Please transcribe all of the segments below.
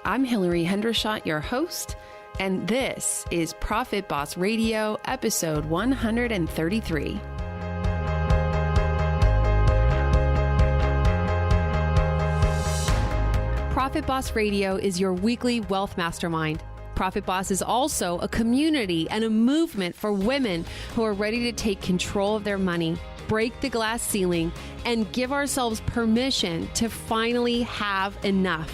I'm Hillary Hendershot, your host, and this is Profit Boss Radio, episode 133. Profit Boss Radio is your weekly wealth mastermind. Profit Boss is also a community and a movement for women who are ready to take control of their money, break the glass ceiling, and give ourselves permission to finally have enough.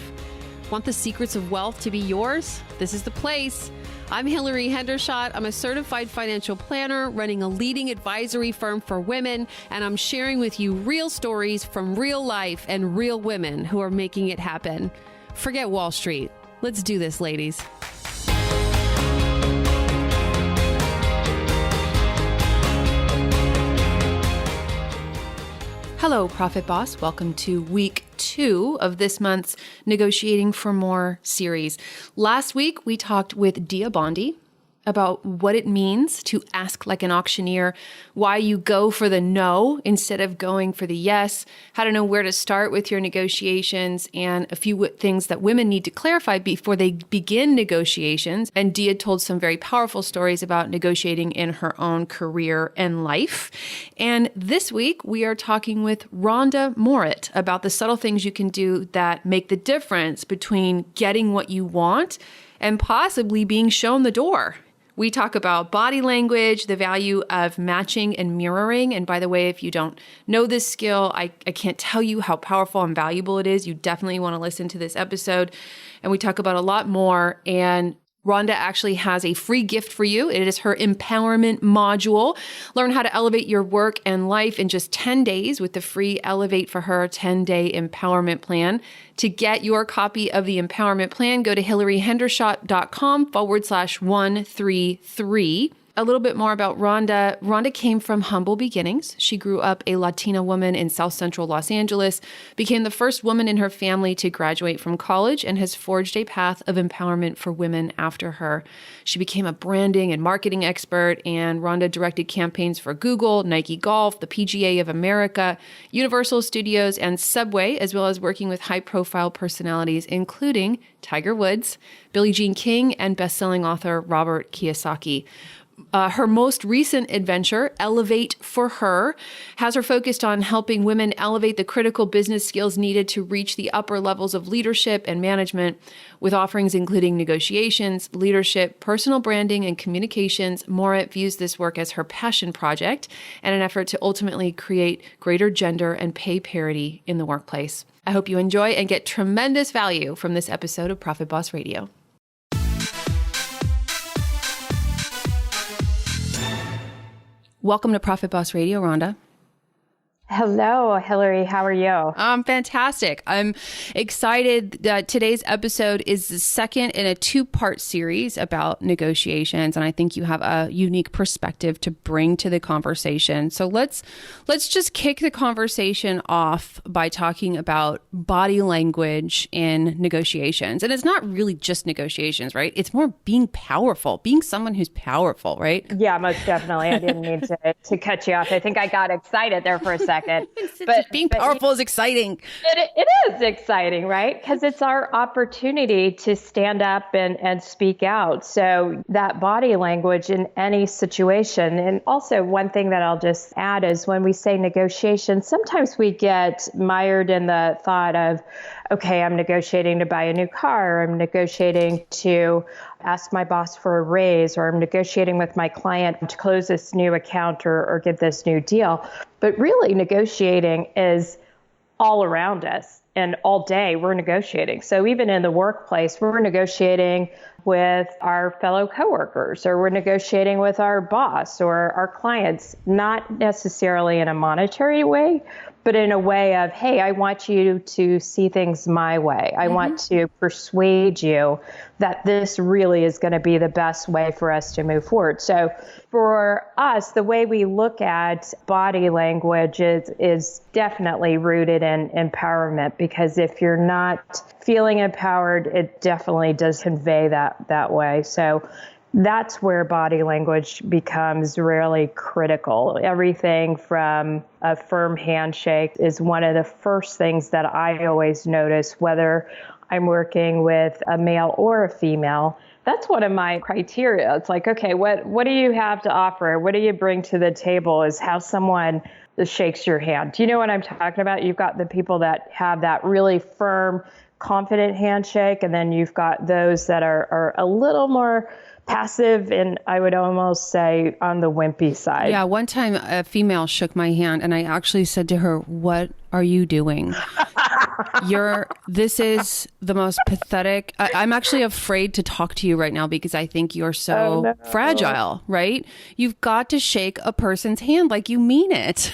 Want the secrets of wealth to be yours? This is the place. I'm Hillary Hendershot. I'm a certified financial planner running a leading advisory firm for women, and I'm sharing with you real stories from real life and real women who are making it happen. Forget Wall Street. Let's do this, ladies. Hello, Profit Boss. Welcome to week 2 of this month's Negotiating for More series. Last week, we talked with Dia Bondi about what it means to ask like an auctioneer, why you go for the no instead of going for the yes, how to know where to start with your negotiations, and a few things that women need to clarify before they begin negotiations. And Dia told some very powerful stories about negotiating in her own career and life. And this week, we are talking with Rhonda Moret about the subtle things you can do that make the difference between getting what you want and possibly being shown the door. We talk about body language, the value of matching and mirroring. And by the way, if you don't know this skill, I can't tell you how powerful and valuable it is. You definitely want to listen to this episode. And we talk about a lot more. And Rhonda actually has a free gift for you. It is her empowerment module. Learn how to elevate your work and life in just 10 days with the free Elevate for Her 10-day empowerment plan. To get your copy of the empowerment plan, go to hillaryhendershot.com/133. A little bit more about Rhonda. Rhonda came from humble beginnings. She grew up a Latina woman in South Central Los Angeles, became the first woman in her family to graduate from college, and has forged a path of empowerment for women after her. She became a branding and marketing expert, and Rhonda directed campaigns for Google, Nike Golf, the PGA of America, Universal Studios, and Subway, as well as working with high-profile personalities, including Tiger Woods, Billie Jean King, and best-selling author Robert Kiyosaki. Her most recent adventure, Elevate for Her, has her focused on helping women elevate the critical business skills needed to reach the upper levels of leadership and management, with offerings including negotiations, leadership, personal branding, and communications. Moret views this work as her passion project and an effort to ultimately create greater gender and pay parity in the workplace. I hope you enjoy and get tremendous value from this episode of Profit Boss Radio. Welcome to Profit Boss Radio, Rhonda. Hello, Hillary. How are you? I'm fantastic. I'm excited that today's episode is the second in a 2-part series about negotiations, and I think you have a unique perspective to bring to the conversation. So let's just kick the conversation off by talking about body language in negotiations. And it's not really just negotiations, right? It's more being powerful, being someone who's powerful, right? Yeah, most definitely. I didn't mean to cut you off. I think I got excited there for a second. But being powerful is exciting. It is exciting, right? Because it's our opportunity to stand up and speak out. So that body language in any situation. And also one thing that I'll just add is when we say negotiation, sometimes we get mired in the thought of, okay, I'm negotiating to buy a new car, or I'm negotiating to ask my boss for a raise, or I'm negotiating with my client to close this new account or get this new deal. But really, negotiating is all around us, and all day we're negotiating. So even in the workplace, we're negotiating with our fellow coworkers, or we're negotiating with our boss or our clients, not necessarily in a monetary way, but in a way of, hey, I want you to see things my way. I want to persuade you that this really is going to be the best way for us to move forward. So for us, the way we look at body language is definitely rooted in empowerment, because if you're not feeling empowered, it definitely does convey that way. So that's where body language becomes really critical. Everything from a firm handshake is one of the first things that I always notice, whether I'm working with a male or a female, that's one of my criteria. It's like, okay, what do you have to offer? What do you bring to the table is how someone shakes your hand. Do you know what I'm talking about? You've got the people that have that really firm, confident handshake, and then you've got those that are a little more passive and I would almost say on the wimpy side. Yeah, one time a female shook my hand and I actually said to her, "What are you doing? This is the most pathetic. I'm actually afraid to talk to you right now because I think you're so fragile, right? You've got to shake a person's hand like you mean it."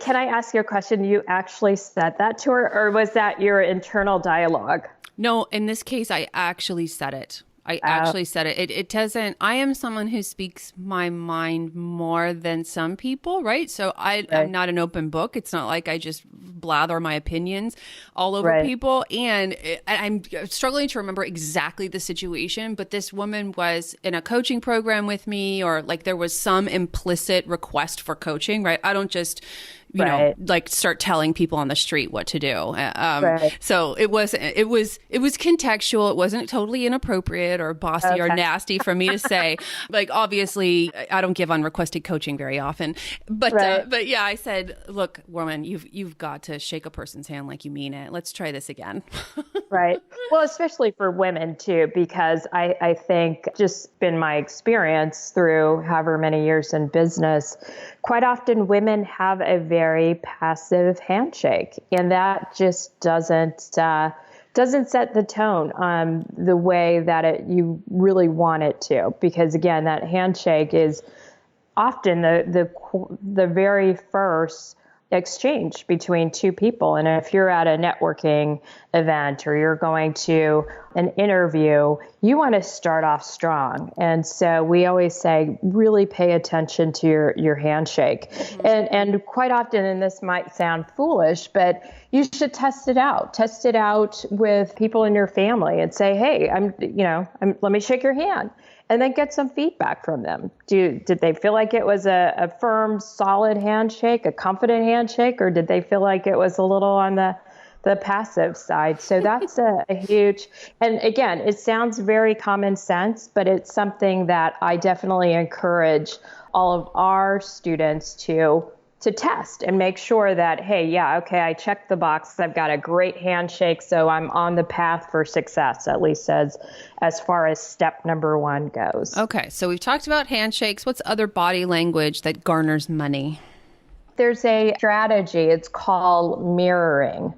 Can I ask you a question? You actually said that to her, or was that your internal dialogue? No, in this case, I actually said it. I actually said it. It doesn't, I am someone who speaks my mind more than some people, right? So I'm not an open book. It's not like I just blather my opinions all over people. And I'm struggling to remember exactly the situation, but this woman was in a coaching program with me, or like there was some implicit request for coaching, right? I don't just you know, like start telling people on the street what to do. So it was contextual. It wasn't totally inappropriate or bossy or nasty for me to say. Like, obviously, I don't give unrequested coaching very often. But yeah, I said, look, woman, you've got to shake a person's hand like you mean it. Let's try this again. Right. Well, especially for women too, because I think just been my experience through however many years in business, quite often women have a very passive handshake, and that just doesn't set the tone the way that you really want it to. Because again, that handshake is often the very first exchange between two people. And if you're at a networking event or you're going to an interview, you want to start off strong. And so we always say, really pay attention to your handshake. Mm-hmm. And quite often, and this might sound foolish, but you should test it out. Test it out with people in your family and say, hey, let me shake your hand. And then get some feedback from them. Did they feel like it was a firm, solid handshake, a confident handshake, or did they feel like it was a little on the passive side? So that's a huge, and again, it sounds very common sense, but it's something that I definitely encourage all of our students to test and make sure that, hey, yeah, okay, I checked the box. I've got a great handshake, so I'm on the path for success, at least as far as step number one goes. Okay, so we've talked about handshakes. What's other body language that garners money? There's a strategy. It's called mirroring.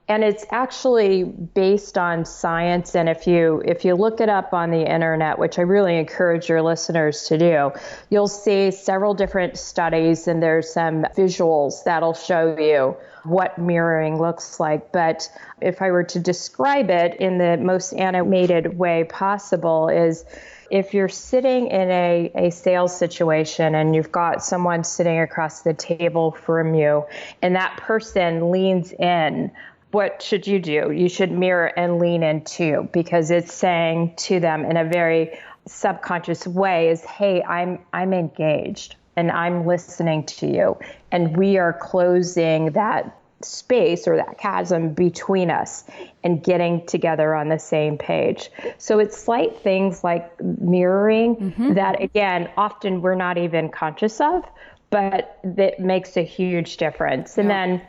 And it's actually based on science. And if you look it up on the internet, which I really encourage your listeners to do, you'll see several different studies, and there's some visuals that'll show you what mirroring looks like. But if I were to describe it in the most animated way possible, is if you're sitting in a sales situation and you've got someone sitting across the table from you, and that person leans in, what should you do? You should mirror and lean in too, because it's saying to them in a very subconscious way is, hey, I'm engaged and I'm listening to you. And we are closing that space or that chasm between us and getting together on the same page. So it's slight things like mirroring that, again, often we're not even conscious of, but that makes a huge difference. And then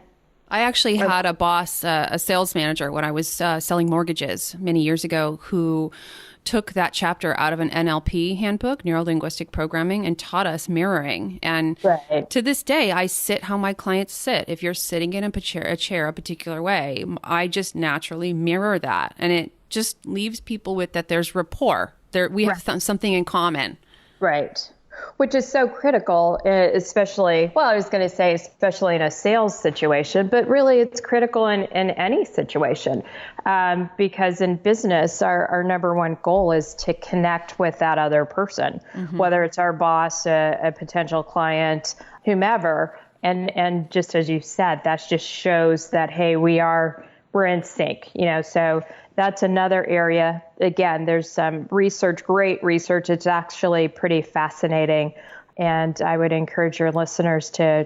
I actually had a boss, a sales manager when I was selling mortgages many years ago, who took that chapter out of an NLP handbook, neuro-linguistic programming, and taught us mirroring. And to this day, I sit how my clients sit. If you're sitting in a chair a particular way, I just naturally mirror that. And it just leaves people with that there's rapport. We have something in common. Right. Which is so critical, especially in a sales situation, but really it's critical in any situation, because in business, our number one goal is to connect with that other person, whether it's our boss, a potential client, whomever. And just as you said, that just shows that, hey, we're in sync, so that's another area. Again, there's some research, great research. It's actually pretty fascinating And I would encourage your listeners to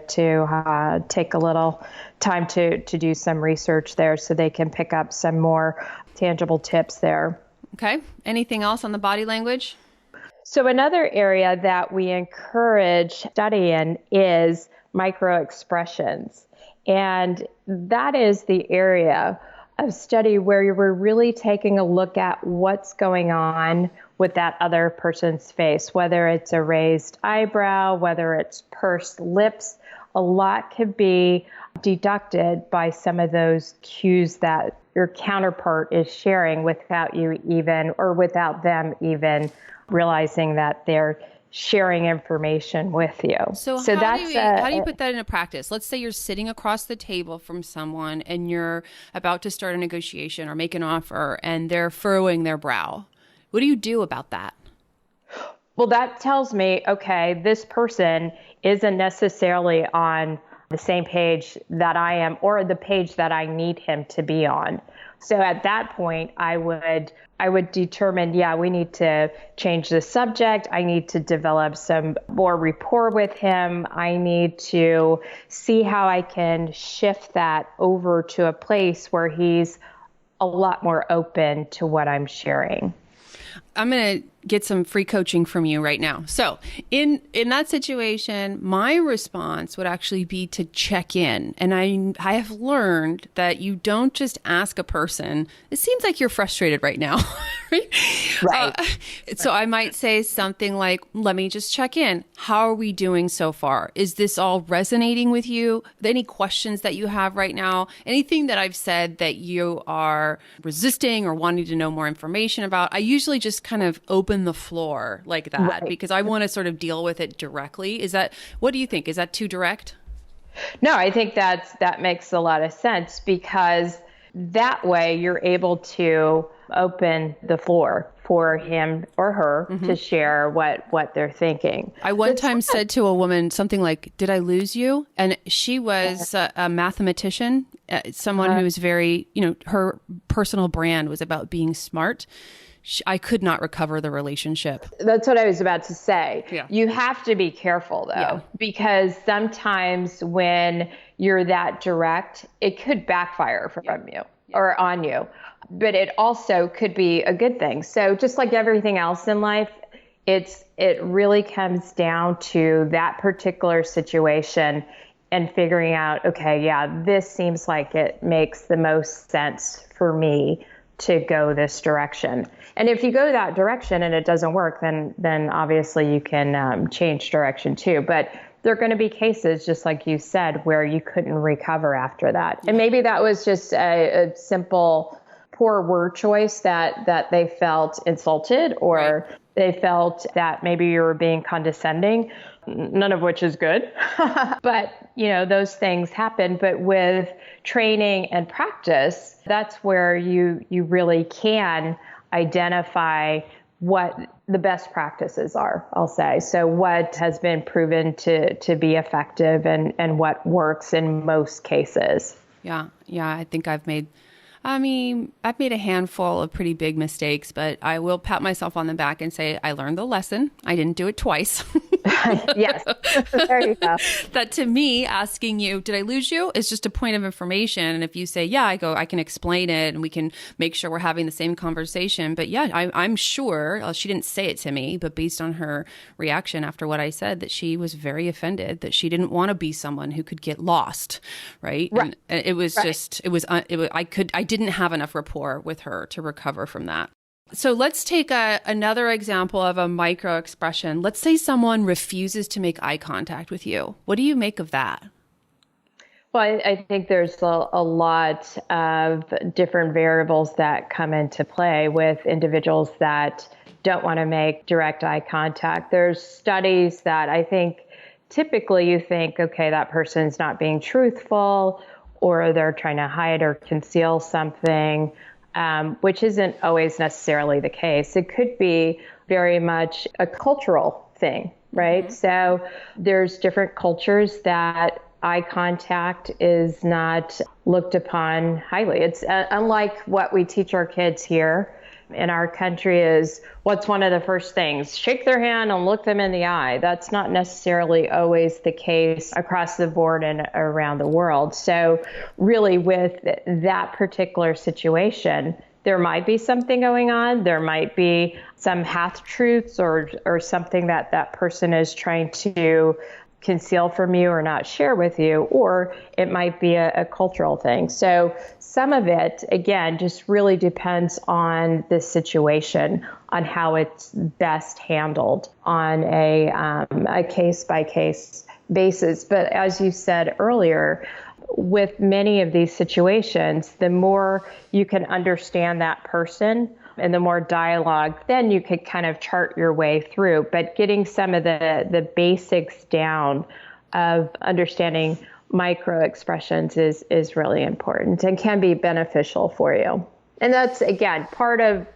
take a little time to do some research there so they can pick up some more tangible tips there. Okay. Anything else on the body language? So another area that we encourage studying is micro expressions. And that is the area of study where we're really taking a look at what's going on with that other person's face, whether it's a raised eyebrow, whether it's pursed lips. A lot could be deducted by some of those cues that your counterpart is sharing without you even, or without them even realizing that they're sharing information with you. So how do you put that into practice? Let's say you're sitting across the table from someone and you're about to start a negotiation or make an offer and they're furrowing their brow. What do you do about that? Well, that tells me, okay, this person isn't necessarily on the same page that I am or the page that I need him to be on. So at that point, I would determine, we need to change the subject. I need to develop some more rapport with him. I need to see how I can shift that over to a place where he's a lot more open to what I'm sharing. I'm going to get some free coaching from you right now. So in that situation, my response would actually be to check in. And I have learned that you don't just ask a person, it seems like you're frustrated right now. Right. So I might say something like, let me just check in. How are we doing so far? Is this all resonating with you? Any questions that you have right now? Anything that I've said that you are resisting or wanting to know more information about? I usually just kind of open the floor like that because I want to sort of deal with it directly. What do you think? Is that too direct? No, I think that makes a lot of sense because that way you're able to open the floor for him or her to share what they're thinking. I one time said to a woman something like, did I lose you? And she was a mathematician, someone who was very, her personal brand was about being smart. I could not recover the relationship. That's what I was about to say. Yeah. You have to be careful though, because sometimes when you're that direct, it could backfire from you or on you, but it also could be a good thing. So just like everything else in life, it really comes down to that particular situation and figuring out, okay, this seems like it makes the most sense for me to go this direction. And if you go that direction and it doesn't work, then obviously you can change direction too. But there are going to be cases, just like you said, where you couldn't recover after that. And maybe that was just a simple poor word choice that they felt insulted or they felt that maybe you were being condescending, none of which is good. But, those things happen. But with training and practice, that's where you really can identify what the best practices are, I'll say. So what has been proven to be effective and what works in most cases. Yeah. I think I've made a handful of pretty big mistakes, but I will pat myself on the back and say, I learned the lesson. I didn't do it twice. Yes. There you go. That to me, asking you, did I lose you? Is just a point of information. And if you say, I can explain it and we can make sure we're having the same conversation. But I'm sure she didn't say it to me, but based on her reaction after what I said, that she was very offended, that she didn't want to be someone who could get lost. Right. And it was I didn't have enough rapport with her to recover from that. So let's take another example of a micro expression. Let's say someone refuses to make eye contact with you. What do you make of that? Well, I think there's a lot of different variables that come into play with individuals that don't want to make direct eye contact. There's studies that I think typically you think, okay, that person's not being truthful or they're trying to hide or conceal something. Which isn't always necessarily the case. It could be very much a cultural thing, right? Mm-hmm. So there's different cultures that eye contact is not looked upon highly. It's unlike what we teach our kids here in our country is, what's one of the first things? Shake their hand and look them in the eye. That's not necessarily always the case across the board and around the world. So really with that particular situation, there might be something going on. There might be some half truths or something that that person is trying to conceal from you or not share with you, or it might be a cultural thing. So some of it, again, just really depends on the situation, on how it's best handled on a case-by-case basis. But as you said earlier, with many of these situations, the more you can understand that person and the more dialogue, then you could kind of chart your way through. But getting some of the basics down of understanding micro expressions is really important and can be beneficial for you. And that's, again, part of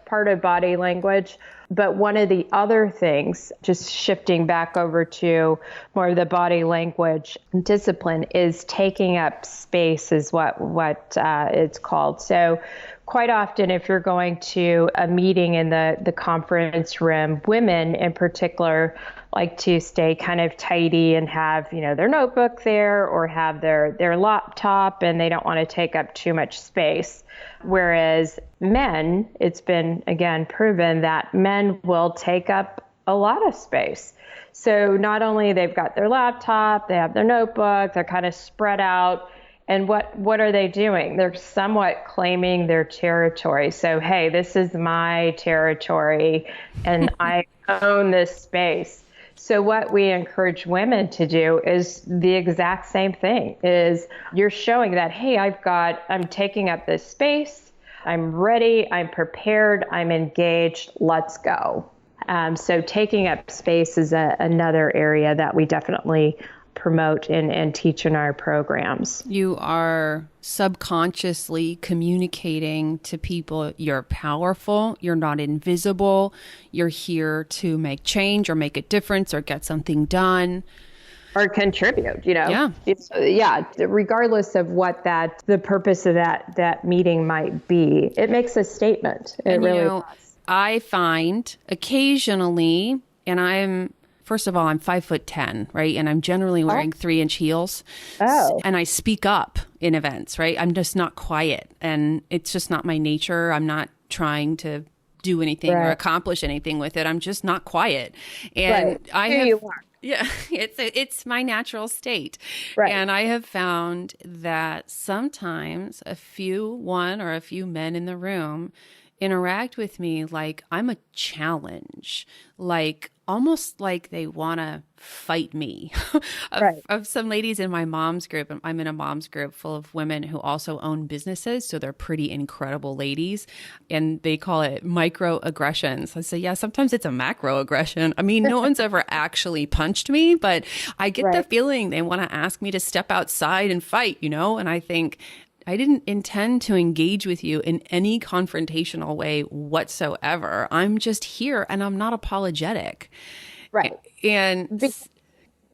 body language. But one of the other things, just shifting back over to more of the body language discipline, is taking up space, is what it's called. So quite often, if you're going to a meeting in the conference room, women in particular like to stay kind of tidy and have, their notebook there or have their laptop, and they don't want to take up too much space. Whereas men, it's been, again, proven that men will take up a lot of space. So not only they've got their laptop, they have their notebook, they're kind of spread out. And what are they doing? They're somewhat claiming their territory. So, hey, this is my territory and I own this space. So what we encourage women to do is the exact same thing, is you're showing that, hey, I'm taking up this space, I'm ready, I'm prepared, I'm engaged, let's go. So taking up space is another area that we definitely promote and teach in our programs. You are subconsciously communicating to people you're powerful, you're not invisible, you're here to make change or make a difference or get something done. Or contribute, Yeah. Regardless of what the purpose of that meeting might be, it makes a statement. It really does. I find occasionally, and first of all, I'm 5'10", right? And I'm generally wearing 3-inch heels. Oh. And I speak up in events, right? I'm just not quiet. And it's just not my nature. I'm not trying to do anything or accomplish anything with it. I'm just not quiet. And you are. Yeah, it's my natural state. Right. And I have found that sometimes one or a few men in the room interact with me like I'm a challenge, like almost like they want to fight me. Of some ladies in my mom's group, I'm in a mom's group full of women who also own businesses, so they're pretty incredible ladies, and they call it microaggressions. I say, yeah, sometimes it's a macroaggression. I mean, no one's ever actually punched me, but I get the feeling they want to ask me to step outside and fight, and I think, I didn't intend to engage with you in any confrontational way whatsoever. I'm just here and I'm not apologetic. Right. And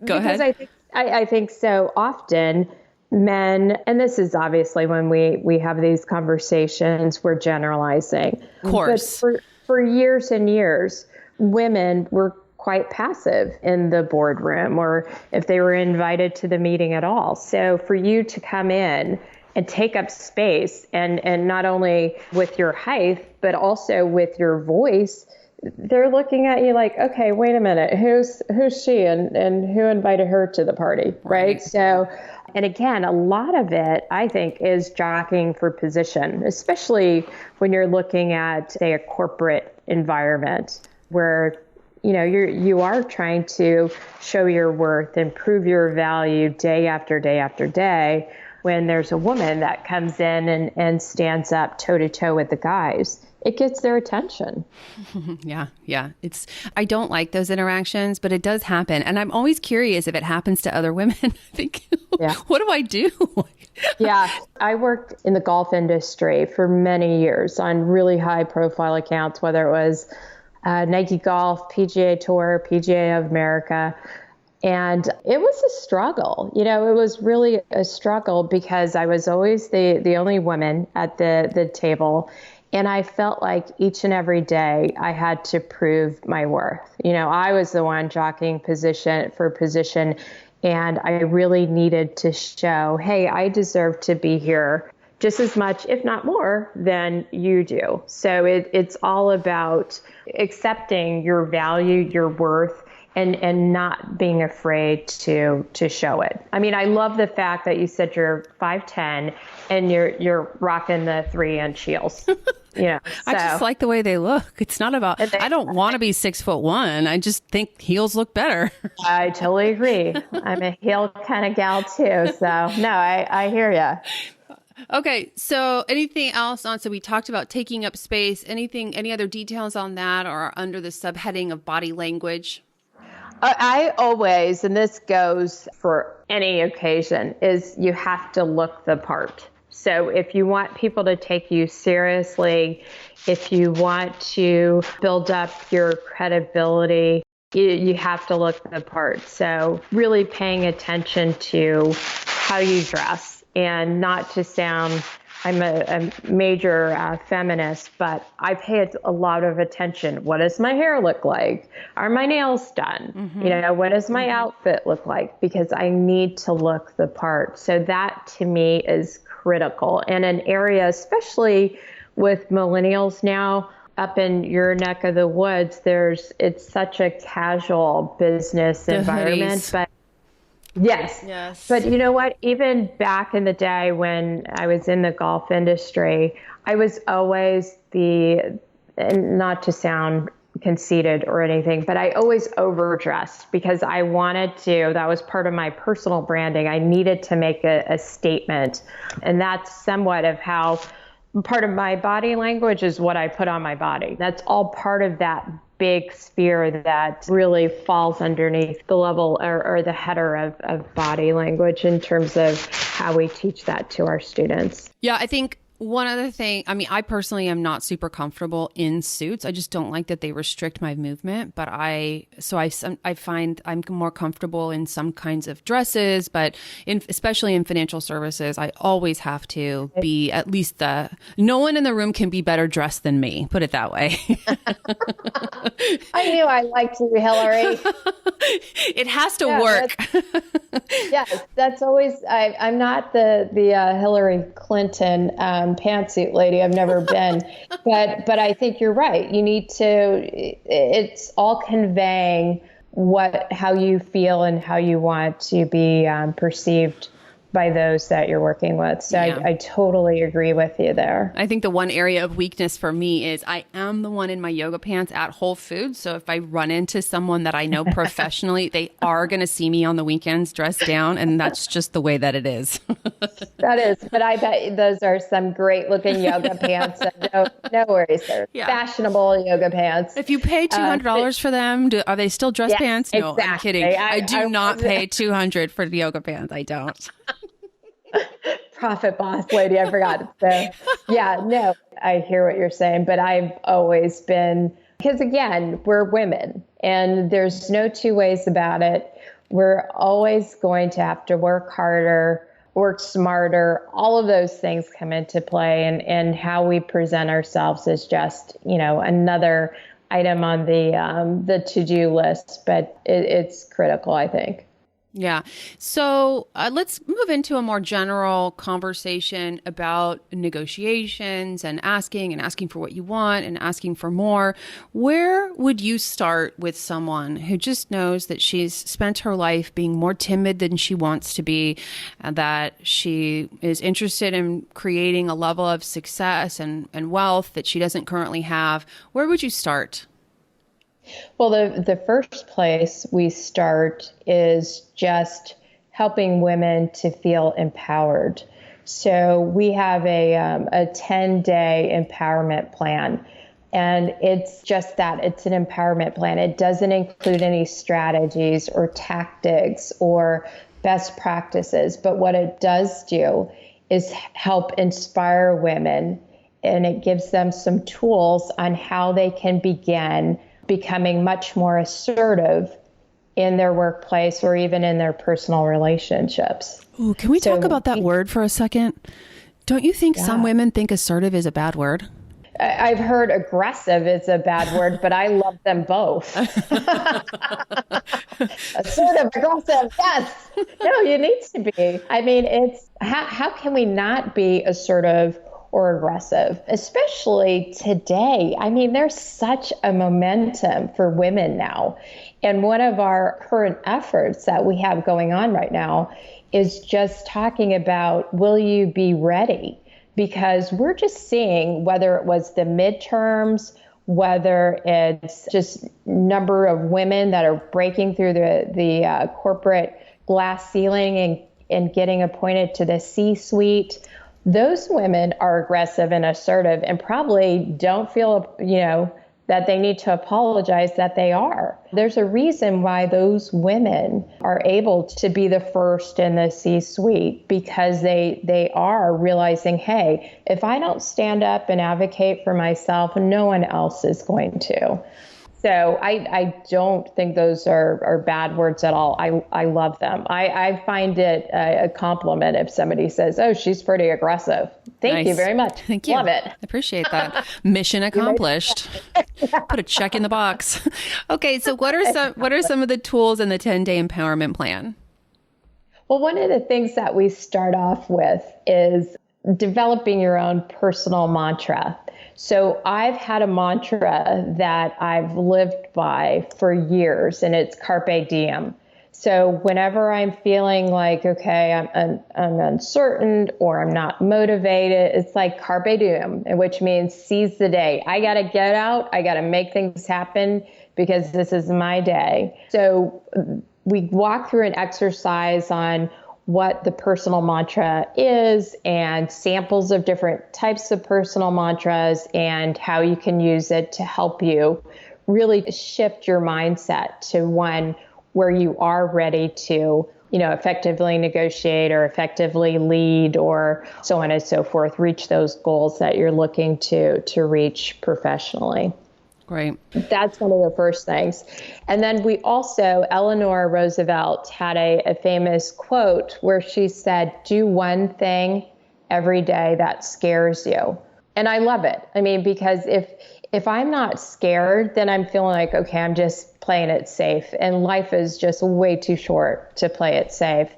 go ahead. Because I think so often men, and this is obviously when we have these conversations, we're generalizing. Of course. But for years and years, women were quite passive in the boardroom, or if they were invited to the meeting at all. So for you to come in and take up space, and not only with your height, but also with your voice, they're looking at you like, okay, wait a minute, who's she and who invited her to the party, right? So, and again, a lot of it, I think, is jockeying for position, especially when you're looking at, say, a corporate environment where you are trying to show your worth and prove your value day after day after day. When there's a woman that comes in and stands up toe to toe with the guys, it gets their attention. Yeah. I don't like those interactions, but it does happen. And I'm always curious if it happens to other women. I think, what do I do? Yeah. I worked in the golf industry for many years on really high profile accounts, whether it was Nike Golf, PGA Tour, PGA of America. And it was a struggle. It was really a struggle because I was always the only woman at the table. And I felt like each and every day I had to prove my worth. I was the one jockeying position for position, and I really needed to show, hey, I deserve to be here just as much, if not more, than you do. So it's all about accepting your value, your worth, and not being afraid to show it. I mean, I love the fact that you said you're 5'10" and you're rocking the 3-inch heels. I just like the way they look. It's not about, I don't want to be 6'1". I just think heels look better. I totally agree. I'm a heel kind of gal too. So no, I hear you. Okay. So anything else on, so we talked about taking up space, any other details on that or under the subheading of body language? I always, and this goes for any occasion, is you have to look the part. So if you want people to take you seriously, if you want to build up your credibility, you have to look the part. So really paying attention to how you dress, and not to sound, I'm a major feminist, but I pay a lot of attention. What does my hair look like? Are my nails done? Mm-hmm. What does my outfit look like? Because I need to look the part. So that to me is critical. And an area, especially with millennials now, up in your neck of the woods, it's such a casual business environment. Hoodies. But yes. But you know what? Even back in the day when I was in the golf industry, I was always and not to sound conceited or anything, but I always overdressed because I wanted to, that was part of my personal branding. I needed to make a statement. And that's somewhat of how part of my body language is what I put on my body. That's all part of that big sphere that really falls underneath the level or the header of body language in terms of how we teach that to our students. Yeah, I think one other thing, I mean, I personally am not super comfortable in suits. I just don't like that they restrict my movement, but I find I'm more comfortable in some kinds of dresses, but especially in financial services, I always have to be at least no one in the room can be better dressed than me, put it that way. I knew I liked you, Hillary. It has to work. Yes, that's always, I'm not the Hillary Clinton pantsuit lady. I've never been, but I think you're right. You need to, it's all conveying how you feel and how you want to be perceived by those that you're working with. So yeah. I totally agree with you there. I think the one area of weakness for me is I am the one in my yoga pants at Whole Foods. So if I run into someone that I know professionally, they are going to see me on the weekends dressed down. And that's just the way that it is. That is. But I bet those are some great looking yoga pants. No worries. They're fashionable yoga pants. If you pay $200 for them, are they still dress pants? No, exactly. I'm kidding. I do not pay $200 for the yoga pants. I don't. Profit boss lady, I forgot. So yeah, no, I hear what you're saying, but I've always been, because again, we're women and there's no two ways about it. We're always going to have to work harder, work smarter. All of those things come into play, and how we present ourselves is just, another item on the to-do list, but it's critical, I think. Yeah. So let's move into a more general conversation about negotiations and asking for what you want and asking for more. Where would you start with someone who just knows that she's spent her life being more timid than she wants to be, that she is interested in creating a level of success and wealth that she doesn't currently have? Where would you start? Well, the first place we start is just helping women to feel empowered. So we have a 10-day empowerment plan, and it's just that. It's an empowerment plan. It doesn't include any strategies or tactics or best practices, but what it does do is help inspire women, and it gives them some tools on how they can begin becoming much more assertive in their workplace or even in their personal relationships. Ooh, can we talk about that word for a second? Don't you think some women think assertive is a bad word? I've heard aggressive is a bad word, but I love them both. Assertive, aggressive, yes. No, you need to be. I mean, it's how can we not be assertive or aggressive, especially today? I mean, there's such a momentum for women now. And one of our current efforts that we have going on right now is just talking about, will you be ready? Because we're just seeing, whether it was the midterms, whether it's just number of women that are breaking through the corporate glass ceiling and getting appointed to the C-suite, those women are aggressive and assertive and probably don't feel, that they need to apologize that they are. There's a reason why those women are able to be the first in the C-suite, because they are realizing, hey, if I don't stand up and advocate for myself, no one else is going to. So I don't think those are bad words at all. I love them. I find it a compliment if somebody says, oh, she's pretty aggressive. Thank you very much. Thank you. Love it. I appreciate that. Mission accomplished. Put a check in the box. Okay, so what are some of the tools in the 10-day empowerment plan? Well, one of the things that we start off with is developing your own personal mantra. So I've had a mantra that I've lived by for years, and it's carpe diem. So whenever I'm feeling like, okay, I'm uncertain or I'm not motivated, it's like carpe diem, which means seize the day. I got to get out. I got to make things happen because this is my day. So we walk through an exercise on what the personal mantra is and samples of different types of personal mantras and how you can use it to help you really shift your mindset to one where you are ready to, effectively negotiate or effectively lead or so on and so forth, reach those goals that you're looking to reach professionally. Great. That's one of the first things. And then we also, Eleanor Roosevelt had a famous quote where she said, do one thing every day that scares you. And I love it. I mean, because if I'm not scared, then I'm feeling like, okay, I'm just playing it safe. And life is just way too short to play it safe.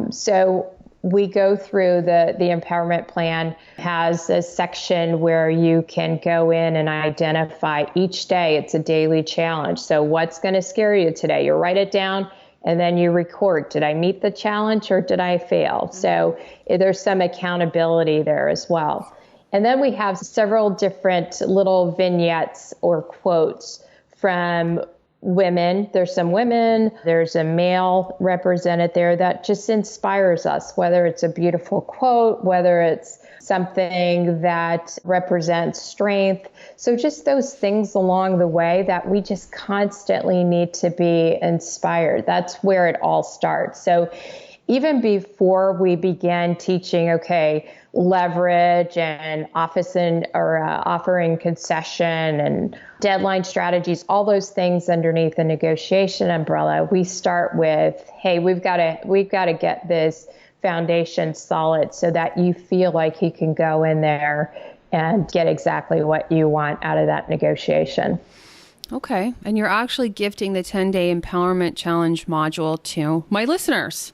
So we go through the empowerment plan has a section where you can go in and identify each day. It's a daily challenge. So what's going to scare you today? You write it down and then you record. Did I meet the challenge or did I fail? So there's some accountability there as well. And then we have several different little vignettes or quotes from women. There's some women, there's a male represented there that just inspires us, whether it's a beautiful quote, whether it's something that represents strength. So just those things along the way that we just constantly need to be inspired. That's where it all starts. So even before we begin teaching, okay, leverage and offering concession and deadline strategies, all those things underneath the negotiation umbrella, we start with, hey, we've got to get this foundation solid so that you feel like you can go in there and get exactly what you want out of that negotiation. Okay. And you're actually gifting the 10-day empowerment challenge module to my listeners.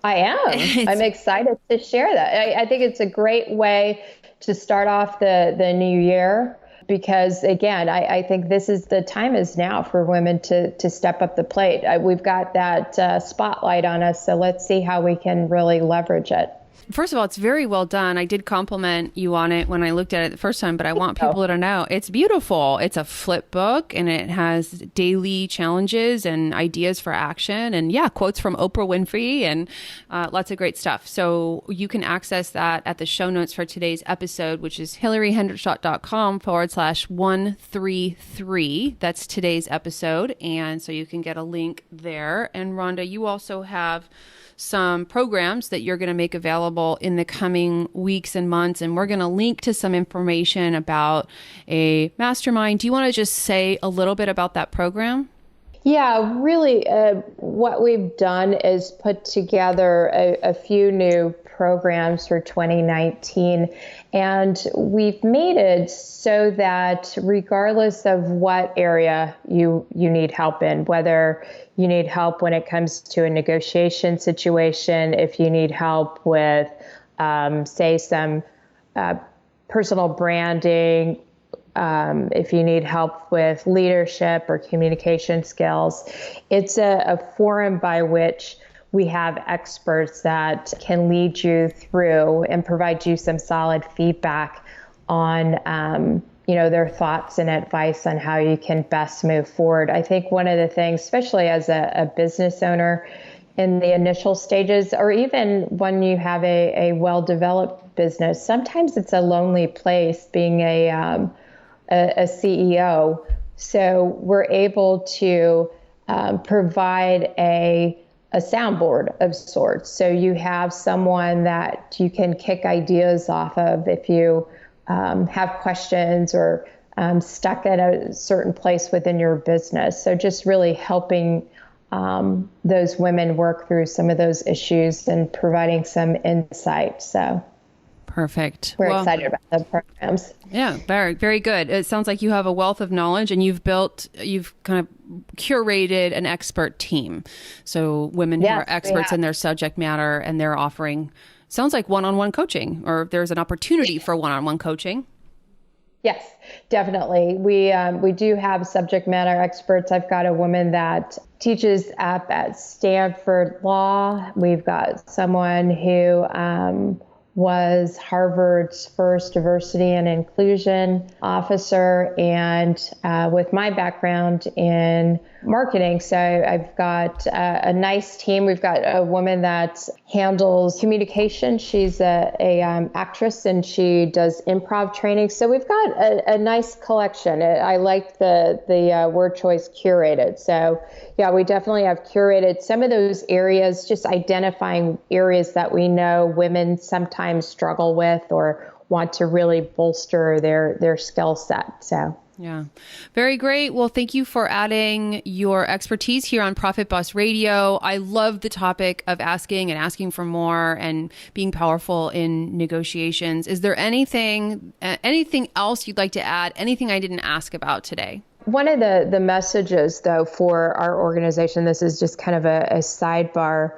I am. I'm excited to share that. I think it's a great way to start off the new year because, again, I think the time is now for women to step up the plate. We've got that spotlight on us, so let's see how we can really leverage it. First of all, it's very well done. I did compliment you on it when I looked at it the first time, but I want people to know it's beautiful. It's a flip book and it has daily challenges and ideas for action and quotes from Oprah Winfrey and lots of great stuff. So you can access that at the show notes for today's episode, which is hillaryhendershot.com/133. That's today's episode. And so you can get a link there. And Rhonda, you also have some programs that you're going to make available in the coming weeks and months. And we're going to link to some information about a mastermind. Do you want to just say a little bit about that program? Yeah, really, what we've done is put together a few new programs for 2019. And we've made it so that regardless of what area you need help in, whether you need help when it comes to a negotiation situation, if you need help with, say, some personal branding, if you need help with leadership or communication skills, it's a forum by which we have experts that can lead you through and provide you some solid feedback on, their thoughts and advice on how you can best move forward. I think one of the things, especially as a business owner in the initial stages, or even when you have a well-developed business, sometimes it's a lonely place being a CEO. So we're able to provide a soundboard of sorts. So you have someone that you can kick ideas off of if you have questions or stuck at a certain place within your business. So just really helping those women work through some of those issues and providing some insight. So perfect. We're excited about the programs. Yeah, very, very good. It sounds like you have a wealth of knowledge and you've kind of curated an expert team. So women who are experts in their subject matter, and they're offering, sounds like one-on-one coaching, or there's an opportunity for one-on-one coaching. Yes, definitely. We do have subject matter experts. I've got a woman that teaches up at Stanford Law. We've got someone who was Harvard's first diversity and inclusion officer, and with my background in marketing. So I've got a nice team. We've got a woman that handles communication. She's a actress, and she does improv training. So we've got a nice collection. I like the word choice, curated. So yeah, we definitely have curated some of those areas, just identifying areas that we know women sometimes struggle with or want to really bolster their skill set. So yeah, very great. Well, thank you for adding your expertise here on Profit Boss Radio. I love the topic of asking for more and being powerful in negotiations. Is there anything else you'd like to add? Anything I didn't ask about today? One of the messages, though, for our organization, this is just kind of a sidebar,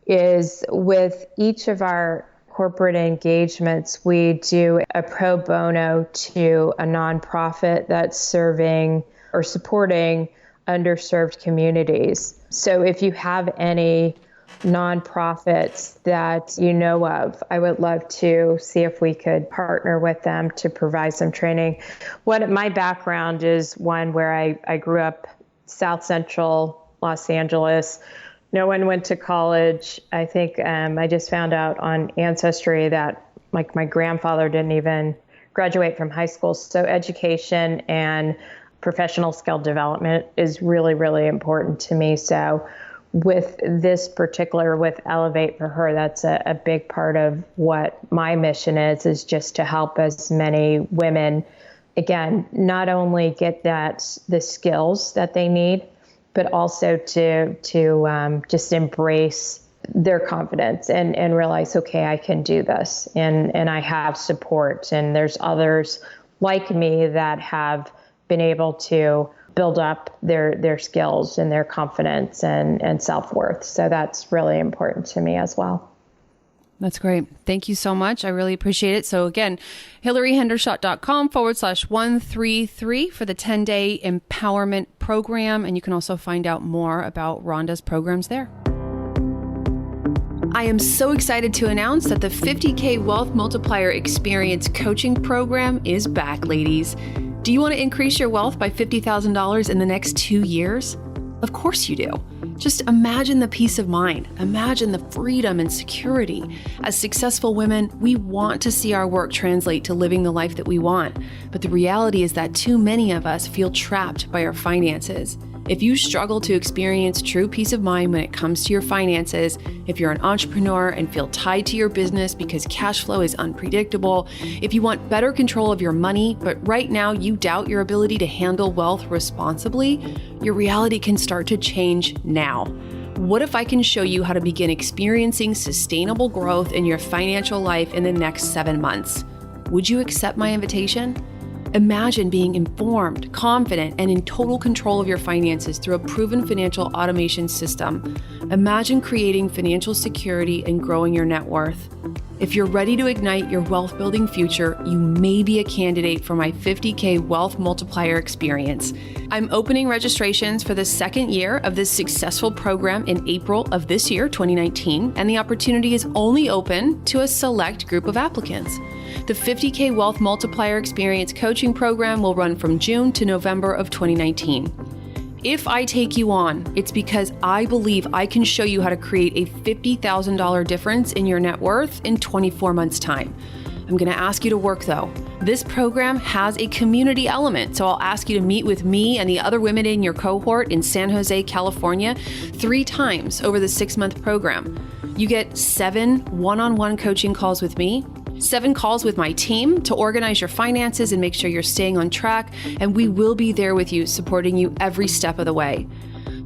is with each of our corporate engagements, we do a pro bono to a nonprofit that's serving or supporting underserved communities. So if you have any nonprofits that you know of, I would love to see if we could partner with them to provide some training. My background is one where I grew up South Central Los Angeles. No one went to college. I think I just found out on Ancestry that my grandfather didn't even graduate from high school. So education and professional skill development is really, really important to me. So with this particular, with Elevate for Her, that's a big part of what my mission is just to help as many women, again, not only get the skills that they need, but also to just embrace their confidence and realize, okay, I can do this, and I have support, and there's others like me that have been able to build up their skills and their confidence and self-worth. So that's really important to me as well. That's great. Thank you so much. I really appreciate it. So again, HillaryHendershot.com/133 for the 10-day empowerment program. And you can also find out more about Rhonda's programs there. I am so excited to announce that the 50K Wealth Multiplier Experience coaching program is back, ladies. Do you want to increase your wealth by $50,000 in the next 2 years? Of course you do. Just imagine the peace of mind. Imagine the freedom and security. As successful women, we want to see our work translate to living the life that we want. But the reality is that too many of us feel trapped by our finances. If you struggle to experience true peace of mind when it comes to your finances, if you're an entrepreneur and feel tied to your business because cash flow is unpredictable, if you want better control of your money, but right now you doubt your ability to handle wealth responsibly, your reality can start to change now. What if I can show you how to begin experiencing sustainable growth in your financial life in the next 7 months? Would you accept my invitation? Imagine being informed, confident, and in total control of your finances through a proven financial automation system. Imagine creating financial security and growing your net worth. If you're ready to ignite your wealth building future, you may be a candidate for my 50K Wealth Multiplier experience. I'm opening registrations for the second year of this successful program in April of this year, 2019, and the opportunity is only open to a select group of applicants. The 50K Wealth Multiplier Experience coaching program will run from June to November of 2019. If I take you on, it's because I believe I can show you how to create a $50,000 difference in your net worth in 24 months' time. I'm going to ask you to work though. This program has a community element, so I'll ask you to meet with me and the other women in your cohort in San Jose, California, 3 times over the 6-month program. You get 7 one-on-one coaching calls with me, 7 calls with my team to organize your finances and make sure you're staying on track, and we will be there with you, supporting you every step of the way.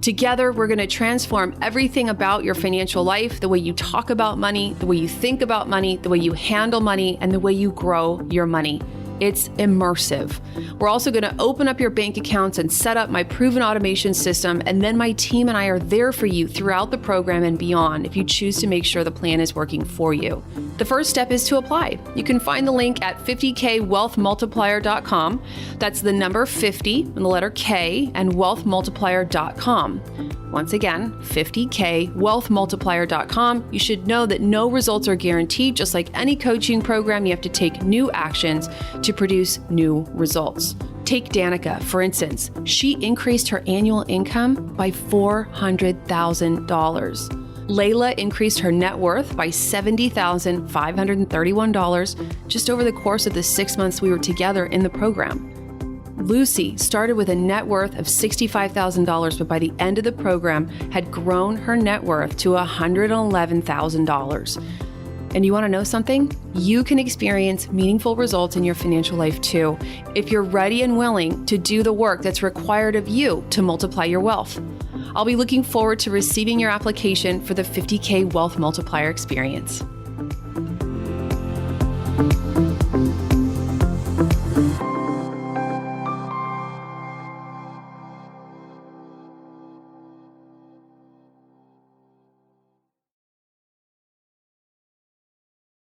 Together, we're going to transform everything about your financial life, the way you talk about money, the way you think about money, the way you handle money, and the way you grow your money. It's immersive. We're also going to open up your bank accounts and set up my proven automation system, and then my team and I are there for you throughout the program and beyond if you choose to make sure the plan is working for you. The first step is to apply. You can find the link at 50kwealthmultiplier.com. That's the number 50 and the letter K and wealthmultiplier.com. Once again, 50kwealthmultiplier.com. You should know that no results are guaranteed. Just like any coaching program, you have to take new actions to produce new results. Take Danica, for instance. She increased her annual income by $400,000. Layla increased her net worth by $70,531 just over the course of the 6 months we were together in the program. Lucy started with a net worth of $65,000, but by the end of the program had grown her net worth to $111,000. And you want to know something? You can experience meaningful results in your financial life too, if you're ready and willing to do the work that's required of you to multiply your wealth. I'll be looking forward to receiving your application for the 50K Wealth Multiplier experience.